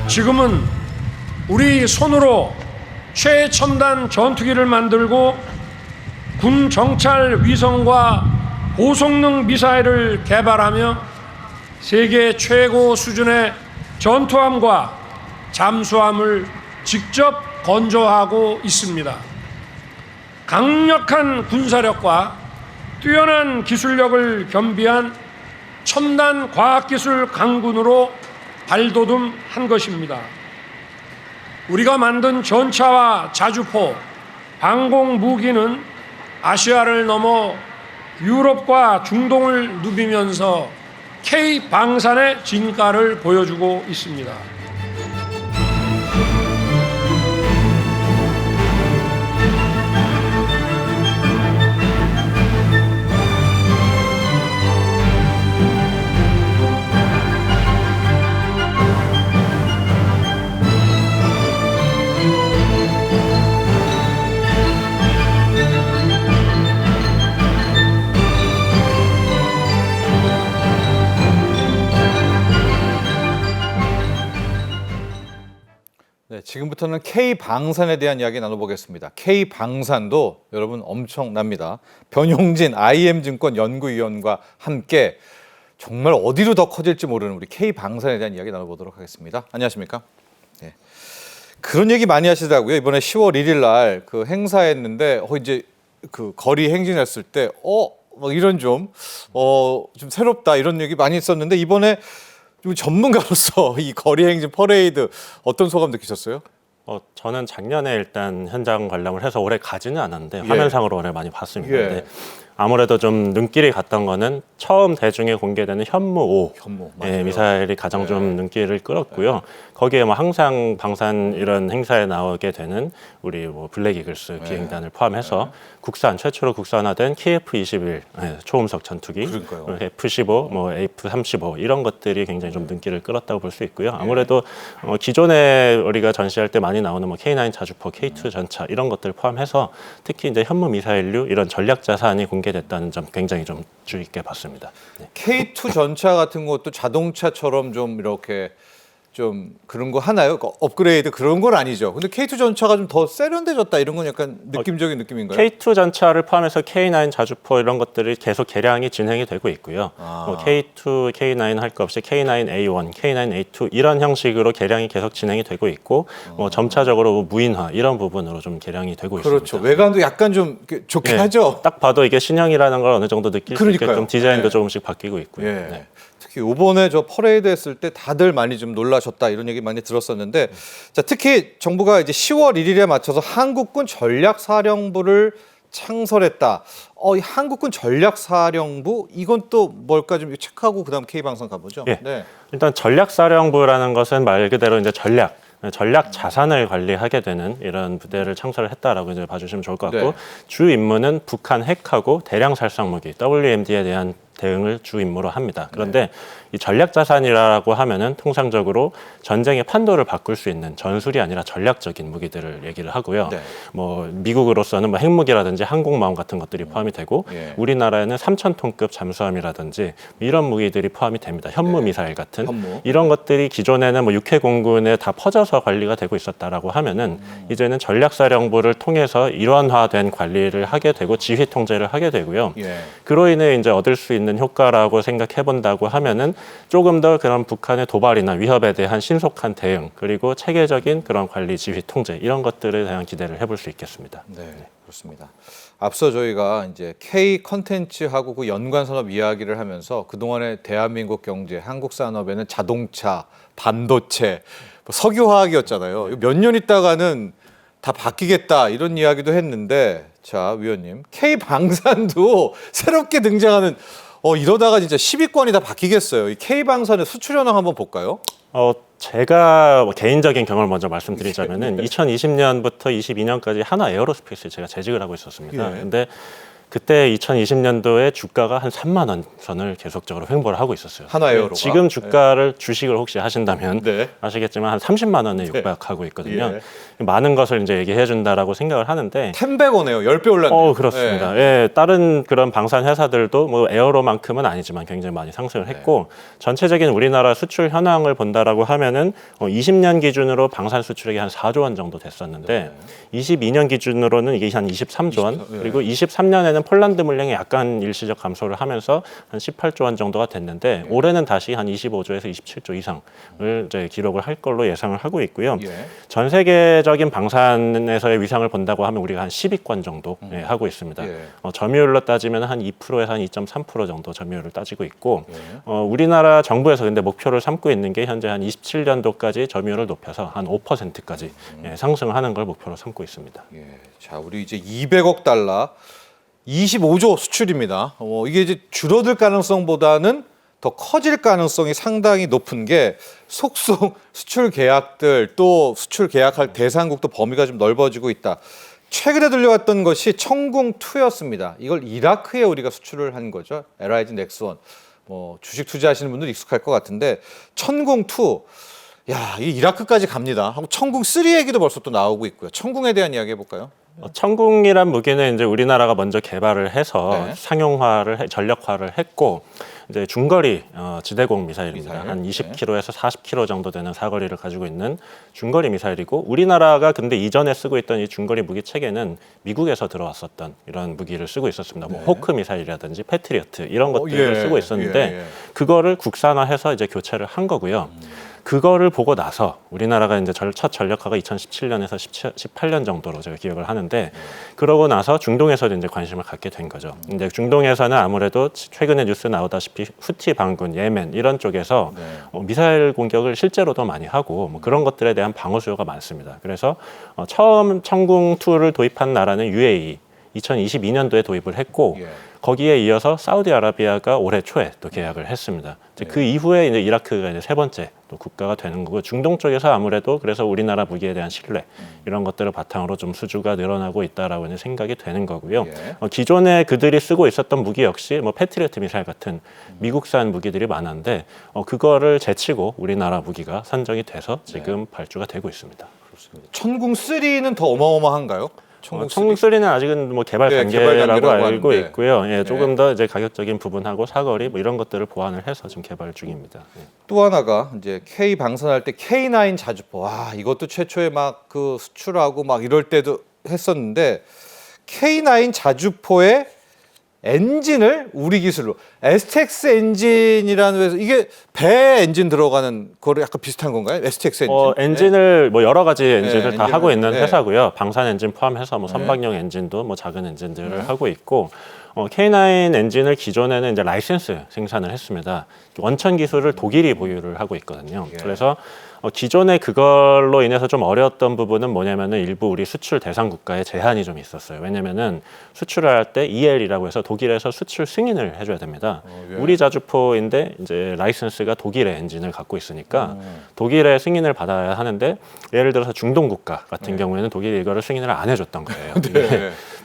지금은 우리 손으로 최첨단 전투기를 만들고 군 정찰 위성과 고성능 미사일을 개발하며 세계 최고 수준의 전투함과 잠수함을 직접 건조하고 있습니다. 강력한 군사력과 뛰어난 기술력을 겸비한 첨단 과학기술 강군으로 발돋움한 것입니다. 우리가 만든 전차와 자주포, 방공 무기는 아시아를 넘어 유럽과 중동을 누비면서 K방산의 진가를 보여주고 있습니다. 네, 지금부터는 K방산에 대한 이야기 나눠보겠습니다. K방산도 여러분 엄청납니다. 변용진 IM증권 연구위원과 함께 정말 어디로 더 커질지 모르는 우리 K방산에 대한 이야기 나눠보도록 하겠습니다. 안녕하십니까? 네. 그런 얘기 많이 하시더라고요. 이번에 10월 1일 날 그 행사했는데 이제 그 거리 행진했을 때 막 이런 좀 새롭다 이런 얘기 많이 있었는데 이번에 좀 전문가로서 이 거리 행진 퍼레이드 어떤 소감 느끼셨어요? 저는 작년에 일단 현장 관람을 해서 올해 가지는 않았는데 예. 화면상으로 올해 많이 봤습니다. 예. 근데 아무래도 좀 눈길이 갔던 거는 처음 대중에 공개되는 현무 5 맞아요. 미사일이 가장 좀 눈길을 끌었고요. 거기에 뭐 항상 방산 이런 행사에 나오게 되는 우리 뭐 블랙 이글스 비행단을 포함해서 국산 최초로 국산화된 KF-21 초음속 전투기, 그러니까요. F-15, 뭐 F-35 이런 것들이 굉장히 좀 눈길을 끌었다고 볼 수 있고요. 아무래도 기존에 우리가 전시할 때 많이 나오는 뭐 K9 자주포, K2 전차 이런 것들 포함해서 특히 이제 현무 미사일류 이런 전략 자산이 공개됐다는 점 굉장히 좀 주의 있게 봤습니다. 네. K2 전차 같은 것도 자동차처럼 좀 이렇게 좀 그런 거 하나요? 업그레이드 그런 건 아니죠. 근데 K2 전차가 좀 더 세련돼졌다 이런 건 약간 느낌적인 느낌인가요? K2 전차를 포함해서 K9 자주포 이런 것들이 계속 개량이 진행이 되고 있고요. 뭐 K2, K9 할 것 없이 K9A1, K9A2 이런 형식으로 개량이 계속 진행이 되고 있고 뭐 점차적으로 무인화 이런 부분으로 좀 개량이 되고 그렇죠. 있습니다. 외관도 약간 좀 좋게 네, 하죠. 딱 봐도 이게 신형이라는 걸 어느 정도 느낄 수 그러니까요. 있게끔 디자인도 네. 조금씩 바뀌고 있고요. 예. 네. 특히 이번에 저 퍼레이드 했을 때 다들 많이 좀 놀라셨다 이런 얘기 많이 들었었는데 자, 특히 정부가 이제 10월 1일에 맞춰서 한국군 전략사령부를 창설했다. 이 한국군 전략사령부 이건 또 뭘까 좀 체크하고 그다음 K방송 가보죠. 예. 네. 일단 전략사령부라는 것은 말 그대로 이제 전략 자산을 관리하게 되는 이런 부대를 창설을 했다라고 이제 봐주시면 좋을 것 같고 네. 주 임무는 북한 핵하고 대량 살상 무기 WMD에 대한 대응을 주 임무로 합니다. 그런데 이 전략 자산이라고 하면은 통상적으로 전쟁의 판도를 바꿀 수 있는 전술이 아니라 전략적인 무기들을 얘기를 하고요. 네. 뭐 미국으로서는 뭐 핵무기라든지 항공모함 같은 것들이 포함이 되고 예. 우리나라에는 3,000톤급 잠수함이라든지 이런 무기들이 포함이 됩니다. 현무 미사일 같은 현무. 이런 것들이 기존에는 뭐 육해 공군에 다 퍼져서 관리가 되고 있었다라고 하면은 이제는 전략사령부를 통해서 일원화된 관리를 하게 되고 지휘 통제를 하게 되고요. 예. 그로 인해 이제 얻을 수 있는 효과라고 생각해 본다고 하면은 조금 더 그런 북한의 도발이나 위협에 대한 신속한 대응 그리고 체계적인 그런 관리, 지휘, 통제 이런 것들에 대한 기대를 해볼 수 있겠습니다. 네, 그렇습니다. 앞서 저희가 이제 K 컨텐츠하고 그 연관 산업 이야기를 하면서 그동안의 대한민국 경제, 한국 산업에는 자동차, 반도체, 석유화학이었잖아요. 몇 년 있다가는 다 바뀌겠다 이런 이야기도 했는데 자, 위원님, K 방산도 새롭게 등장하는 이러다가 진짜 10위권이 다 바뀌겠어요. 이 K 방산의 수출 현황 한번 볼까요? 제가 뭐 개인적인 경험을 먼저 말씀드리자면은 2020년부터 22년까지 하나 에어로스페이스에 제가 재직을 하고 있었습니다. 예. 근데 그때 2020년도에 주가가 한 3만 원 선을 계속적으로 횡보를 하고 있었어요. 한화에어로가. 지금 주가를 주식을 혹시 하신다면 네. 아시겠지만 한 30만 원에 육박하고 있거든요. 예. 많은 것을 이제 얘기해 준다라고 생각을 하는데 텐베거네요. 10배 올랐네요. 그렇습니다. 예, 다른 그런 방산 회사들도 뭐 에어로만큼은 아니지만 굉장히 많이 상승을 했고 전체적인 우리나라 수출 현황을 본다라고 하면은 20년 기준으로 방산 수출액이 한 4조 원 정도 됐었는데 22년 기준으로는 이게 한 23조 원 그리고 23년에는 폴란드 물량이 약간 일시적 감소를 하면서 한 18조 원 정도가 됐는데 올해는 다시 한 25조에서 27조 이상을 이제 기록을 할 걸로 예상을 하고 있고요. 전 세계적인 방산에서의 위상을 본다고 하면 우리가 한 10위권 정도 하고 있습니다. 점유율로 따지면 한 2%에서 한 2.3% 정도 점유율을 따지고 있고 우리나라 정부에서 근데 목표를 삼고 있는 게 현재 한 27년도까지 점유율을 높여서 한 5%까지 상승하는 걸 목표로 삼고 있습니다. 자, 우리 이제 200억 달러, 25조 수출입니다. 이게 이제 줄어들 가능성보다는 더 커질 가능성이 상당히 높은 게 속속 수출 계약들 또 수출 계약할 대상국도 범위가 좀 넓어지고 있다. 최근에 들려왔던 것이 청궁2였습니다. 이걸 이라크에 우리가 수출을 한 거죠. LIG 넥스원. 주식 투자하시는 분들 익숙할 것 같은데 청궁2. 야, 이 이라크까지 갑니다. 청궁3 얘기도 벌써 또 나오고 있고요. 청궁에 대한 이야기 해볼까요? 청궁이란 무기는 이제 우리나라가 먼저 개발을 해서 상용화를 전력화를 했고 이제 중거리 지대공 미사일입니다. 한 20km에서 40km 정도 되는 사거리를 가지고 있는 중거리 미사일이고 우리나라가 근데 이전에 쓰고 있던 이 중거리 무기 체계는 미국에서 들어왔었던 이런 무기를 쓰고 있었습니다. 뭐 호크 미사일이라든지 패트리어트 이런 것들을 쓰고 있었는데 그거를 국산화해서 이제 교체를 한 거고요. 그거를 보고 나서 우리나라가 이제 첫 전력화가 2017년에서 18년 정도로 제가 기억을 하는데 그러고 나서 중동에서도 이제 관심을 갖게 된 거죠. 근데 중동에서는 아무래도 최근에 뉴스 나오다시피 후티 반군, 예멘 이런 쪽에서 미사일 공격을 실제로도 많이 하고 뭐 그런 것들에 대한 방어 수요가 많습니다. 그래서 처음 청궁2를 도입한 나라는 UAE 2022년도에 도입을 했고 거기에 이어서 사우디아라비아가 올해 초에 또 계약을 했습니다. 그 이후에 이제 이라크가 이제 세 번째 또 국가가 되는 거고 중동 쪽에서 아무래도 그래서 우리나라 무기에 대한 신뢰 이런 것들을 바탕으로 좀 수주가 늘어나고 있다라고 이제 생각이 되는 거고요. 기존에 그들이 쓰고 있었던 무기 역시 뭐 패트리어트 미사일 같은 미국산 무기들이 많은데 그거를 제치고 우리나라 무기가 선정이 돼서 지금 발주가 되고 있습니다. 청궁3는 더 어마어마한가요? 청궁3는 아직은 뭐 개발 단계라고 알고 있고요. 조금 더 이제 가격적인 부분하고 사거리 뭐 이런 것들을 보완을 해서 지금 개발 중입니다. 또 하나가 이제 K 방산할 때 K9 자주포. 이것도 최초에 막 그 수출하고 막 이럴 때도 했었는데 K9 자주포의 엔진을 우리 기술로 STX 엔진이라는 회사 이게 배 엔진 들어가는 거를 약간 비슷한 건가요? STX 엔진? 엔진을 뭐 여러 가지 엔진을 다 엔진을, 하고 있는 회사고요. 방산 엔진 포함해서 뭐 선박용 엔진도 뭐 작은 엔진들을 하고 있고 K9 엔진을 기존에는 이제 라이센스 생산을 했습니다. 원천 기술을 독일이 보유를 하고 있거든요. 그래서 기존에 그걸로 인해서 좀 어려웠던 부분은 뭐냐면은 일부 우리 수출 대상 국가에 제한이 좀 있었어요. 왜냐면은 수출을 할 때 EL이라고 해서 독일에서 수출 승인을 해줘야 됩니다. 우리 자주포인데 이제 라이센스가 독일의 엔진을 갖고 있으니까 독일의 승인을 받아야 하는데 예를 들어서 중동 국가 같은 경우에는 독일이 이거를 승인을 안 해줬던 거예요.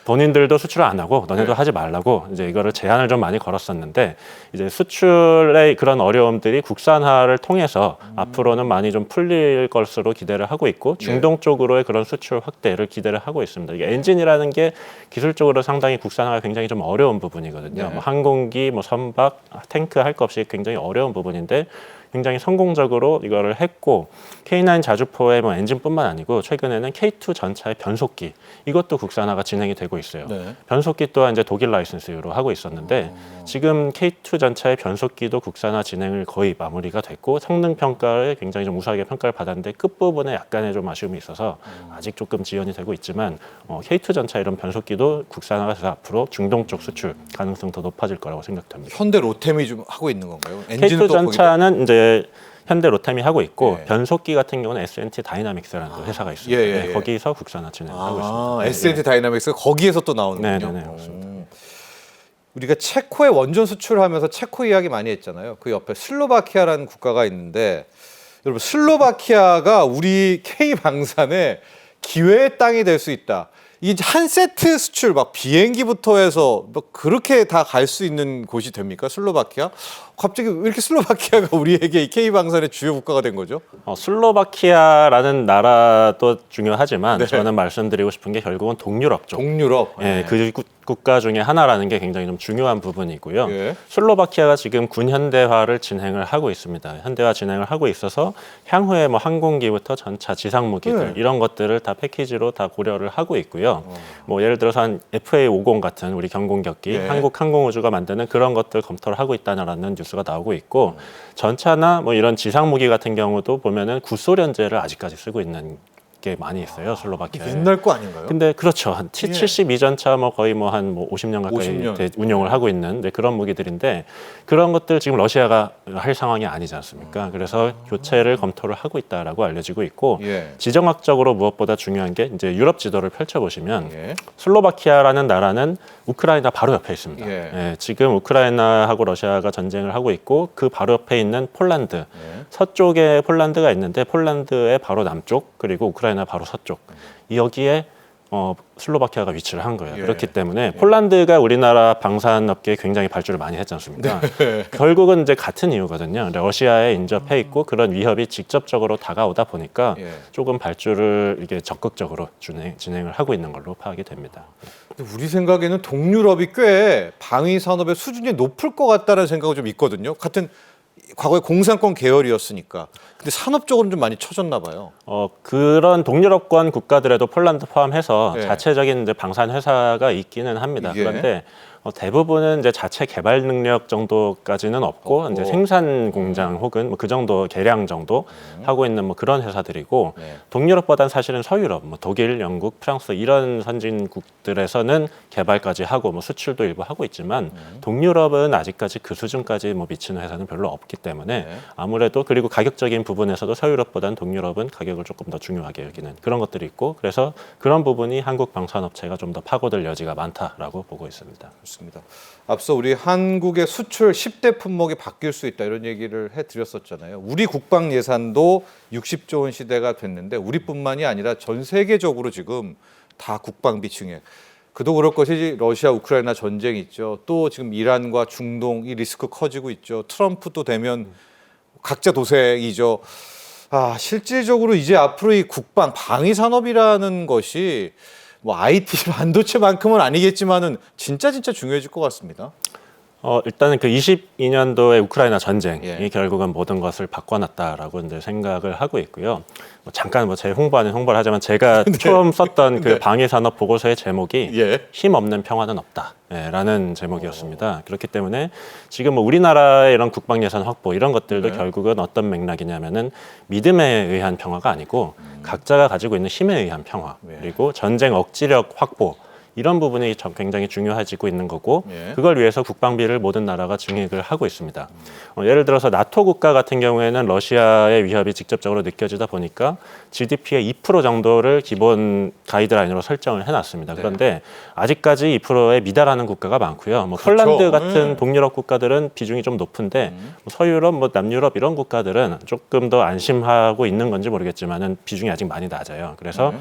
본인들도 수출을 안 하고 너네도 하지 말라고 이제 이거를 제한을 좀 많이 걸었었는데 이제 수출의 그런 어려움들이 국산화를 통해서 앞으로는 많이 좀 풀릴 것으로 기대를 하고 있고 중동 쪽으로의 그런 수출 확대를 기대를 하고 있습니다. 이게 엔진이라는 게 기술적으로 상당히 국산화가 굉장히 좀 어려운 부분이거든요. 뭐 항공기, 뭐 선박, 탱크 할 것 없이 굉장히 어려운 부분인데 굉장히 성공적으로 이거를 했고 K9 자주포의 뭐 엔진뿐만 아니고 최근에는 K2 전차의 변속기 이것도 국산화가 진행이 되고 있어요. 변속기 또한 이제 독일 라이센스로 하고 있었는데 지금 K2 전차의 변속기도 국산화 진행을 거의 마무리가 됐고 성능 평가에 굉장히 좀 우수하게 평가를 받았는데 끝 부분에 약간의 좀 아쉬움이 있어서 아직 조금 지연이 되고 있지만 K2 전차 이런 변속기도 국산화가 돼서 앞으로 중동 쪽 수출 가능성 더 높아질 거라고 생각됩니다. 현대 로템이 좀 하고 있는 건가요? K2 전차는 이제 현대 로템이 하고 있고 변속기 같은 경우는 S&T 다이나믹스라는 회사가 있습니다. 거기서 국산화 진행을 하고 있습니다. S&T 다이나믹스가 거기에서 또 나오는군요. 그렇습니다. 우리가 체코에 원전 수출하면서 체코 이야기 많이 했잖아요. 그 옆에 슬로바키아라는 국가가 있는데 여러분 슬로바키아가 우리 K 방산의 기회의 땅이 될 수 있다. 이게 한 세트 수출 막 비행기부터 해서 뭐 그렇게 다 갈 수 있는 곳이 됩니까? 슬로바키아? 갑자기 왜 이렇게 슬로바키아가 우리에게 이 K 방산의 주요 국가가 된 거죠? 슬로바키아라는 나라도 중요하지만 네. 저는 말씀드리고 싶은 게 결국은 동유럽 쪽. 동유럽. 예, 그 국가 중에 하나라는 게 굉장히 좀 중요한 부분이고요. 예. 슬로바키아가 지금 군 현대화를 진행을 하고 있습니다. 현대화 진행을 하고 있어서 향후에 뭐 항공기부터 전차, 지상 무기들 네. 이런 것들을 다 패키지로 다 고려를 하고 있고요. 뭐 예를 들어서 한 FA50 같은 우리 경공격기, 예. 한국 항공우주가 만드는 그런 것들 검토를 하고 있다는 뉴스가 나오고 있고 전차나 뭐 이런 지상 무기 같은 경우도 보면은 구소련제를 아직까지 쓰고 있는 게 많이 있어요, 슬로바키아에. 옛날 거 아닌가요? 근데 그렇죠. 한 예. T-72 전차 뭐 거의 뭐 한 50년 가까이 50년. 운용을 하고 있는 그런 무기들인데 그런 것들 지금 러시아가 할 상황이 아니지 않습니까? 그래서 교체를 검토를 하고 있다라고 알려지고 있고 예. 지정학적으로 무엇보다 중요한 게 이제 유럽 지도를 펼쳐보시면 예. 슬로바키아라는 나라는 우크라이나 바로 옆에 있습니다. 예. 예, 지금 우크라이나하고 러시아가 전쟁을 하고 있고 그 바로 옆에 있는 폴란드, 서쪽에 폴란드가 있는데 폴란드의 바로 남쪽 그리고 우크라이나 바로 서쪽 여기에 슬로바키아가 위치를 한 거예요. 예. 그렇기 때문에 폴란드가 우리나라 방산업계에 굉장히 발주를 많이 했지 않습니까? 결국은 이제 같은 이유거든요. 러시아에 인접해 있고 그런 위협이 직접적으로 다가오다 보니까 예. 조금 발주를 이게 적극적으로 진행을 하고 있는 걸로 파악이 됩니다. 근데 우리 생각에는 동유럽이 꽤 방위 산업의 수준이 높을 것 같다는 생각이 좀 있거든요. 같은 과거에 공산권 계열이었으니까. 근데 산업적으로는 좀 많이 처졌나 봐요. 그런 동유럽권 국가들에도 폴란드 포함해서 예. 자체적인 이제 방산 회사가 있기는 합니다. 이게? 그런데 대부분은 이제 자체 개발 능력 정도까지는 없고 이제 생산 공장 혹은 뭐 그 정도 계량 정도 하고 있는 뭐 그런 회사들이고 네. 동유럽보다는 사실은 서유럽, 뭐 독일, 영국, 프랑스 이런 선진국들에서는 개발까지 하고 뭐 수출도 일부 하고 있지만 동유럽은 아직까지 그 수준까지 뭐 미치는 회사는 별로 없기 때문에 네. 아무래도 그리고 가격적인 부분에서도 서유럽보다는 동유럽은 가격을 조금 더 중요하게 여기는 그런 것들이 있고 그래서 그런 부분이 한국 방산업체가 좀 더 파고들 여지가 많다라고 보고 있습니다. 좋습니다. 앞서 우리 한국의 수출 10대 품목이 바뀔 수 있다 이런 얘기를 해드렸었잖아요. 우리 국방 예산도 60조 원 시대가 됐는데 우리뿐만이 아니라 전 세계적으로 지금 다 국방비 증액. 그도 그럴 것이지 러시아 우크라이나 전쟁 있죠. 또 지금 이란과 중동 이 리스크 커지고 있죠. 트럼프 또 되면 각자 도생이죠. 실질적으로 이제 앞으로 이 국방 방위 산업이라는 것이 뭐 IT 반도체만큼은 아니겠지만은 진짜 중요해질 것 같습니다. 일단은 그 22년도의 우크라이나 전쟁이 예. 결국은 모든 것을 바꿔놨다라고 이제 생각을 하고 있고요. 뭐 잠깐 뭐 제 홍보 아닌 홍보를 하자면 제가 처음 썼던 그 방위산업 보고서의 제목이 예. 힘 없는 평화는 없다. 라는 제목이었습니다. 그렇기 때문에 지금 뭐 우리나라의 이런 국방 예산 확보 이런 것들도 결국은 어떤 맥락이냐면은 믿음에 의한 평화가 아니고 각자가 가지고 있는 힘에 의한 평화 그리고 전쟁 억지력 확보 이런 부분이 굉장히 중요해지고 있는 거고 예. 그걸 위해서 국방비를 모든 나라가 증액을 하고 있습니다. 예를 들어서 나토 국가 같은 경우에는 러시아의 위협이 직접적으로 느껴지다 보니까 GDP의 2% 정도를 기본 가이드라인으로 설정을 해놨습니다. 그런데 아직까지 2%에 미달하는 국가가 많고요. 뭐 그렇죠. 폴란드 같은 동유럽 국가들은 비중이 좀 높은데 뭐 서유럽, 뭐 남유럽 이런 국가들은 조금 더 안심하고 있는 건지 모르겠지만은 비중이 아직 많이 낮아요. 그래서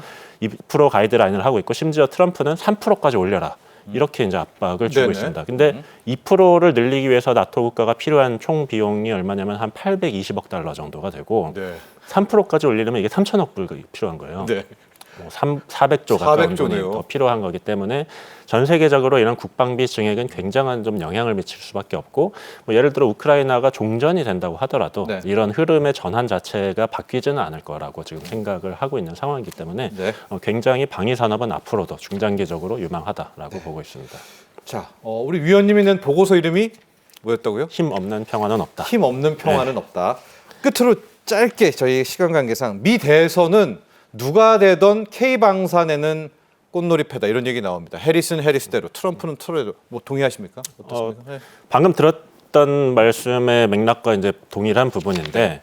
2% 가이드라인을 하고 있고 심지어 트럼프는 3%까지 올려라. 이렇게 이제 압박을 주고 네네. 있습니다. 근데 2%를 늘리기 위해서 나토 국가가 필요한 총 비용이 얼마냐면 한 820억 달러 정도가 되고 네. 3%까지 올리려면 이게 3천억 불이 필요한 거예요. 네. 뭐 400조 가까운 400조 돈이 네요. 더 필요한 거기 때문에 전 세계적으로 이런 국방비 증액은 굉장한 좀 영향을 미칠 수밖에 없고 뭐 예를 들어 우크라이나가 종전이 된다고 하더라도 네. 이런 흐름의 전환 자체가 바뀌지는 않을 거라고 지금 생각을 하고 있는 상황이기 때문에 네. 굉장히 방위 산업은 앞으로도 중장기적으로 유망하다라고 보고 있습니다. 자, 우리 위원님이 낸 보고서 이름이 뭐였다고요? 힘 없는 평화는 없다. 힘 없는 평화는 없다. 끝으로 짧게 저희 시간 관계상 미 대선은 누가 되던 K 방산에는 꽃놀이패다 이런 얘기 나옵니다. 해리스는 해리스대로, 트럼프는 트럼프대로. 뭐 동의하십니까? 어떻습니까? 네. 방금 들었던 말씀의 맥락과 이제 동일한 부분인데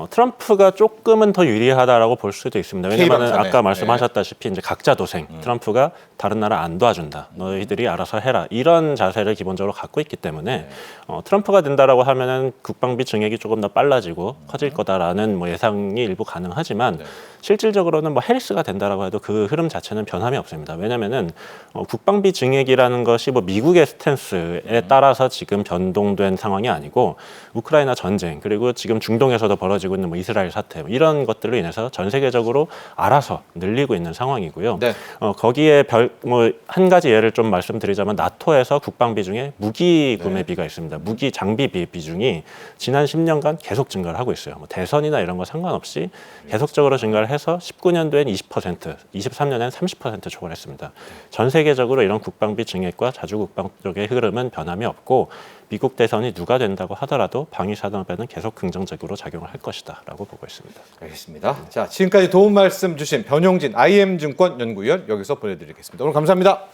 트럼프가 조금은 더 유리하다라고 볼 수도 있습니다. 왜냐하면 K방산에. 아까 말씀하셨다시피 이제 각자 도생, 트럼프가 다른 나라 안 도와준다, 너희들이 알아서 해라 이런 자세를 기본적으로 갖고 있기 때문에 트럼프가 된다라고 하면은 국방비 증액이 조금 더 빨라지고 커질 거다라는 뭐 예상이 일부 가능하지만 실질적으로는 뭐 해리스가 된다라고 해도 그 흐름 자체는 변함이 없습니다. 왜냐하면은 국방비 증액이라는 것이 뭐 미국의 스탠스에 따라서 지금 변동된 상황이 아니고 우크라이나 전쟁 그리고 지금 중동에서도 벌어지고 있는 뭐 이스라엘 사태 이런 것들로 인해서 전 세계적으로 알아서 늘리고 있는 상황이고요. 네. 거기에 한 가지 예를 좀 말씀드리자면 나토에서 국방비 중에 무기 구매비가 있습니다. 무기 장비비 비중이 지난 10년간 계속 증가를 하고 있어요. 뭐 대선이나 이런 거 상관없이 계속적으로 증가를 해서 19년도엔 20%, 23년엔 30% 초월했습니다. 전 세계적으로 이런 국방비 증액과 자주 국방 쪽의 흐름은 변함이 없고 미국 대선이 누가 된다고 하더라도 방위 산업에는 계속 긍정적으로 작용을 할 것이다라고 보고 있습니다. 알겠습니다. 자, 지금까지 도움 말씀 주신 변용진 IM증권 연구위원 여기서 보내드리겠습니다. 오늘 감사합니다.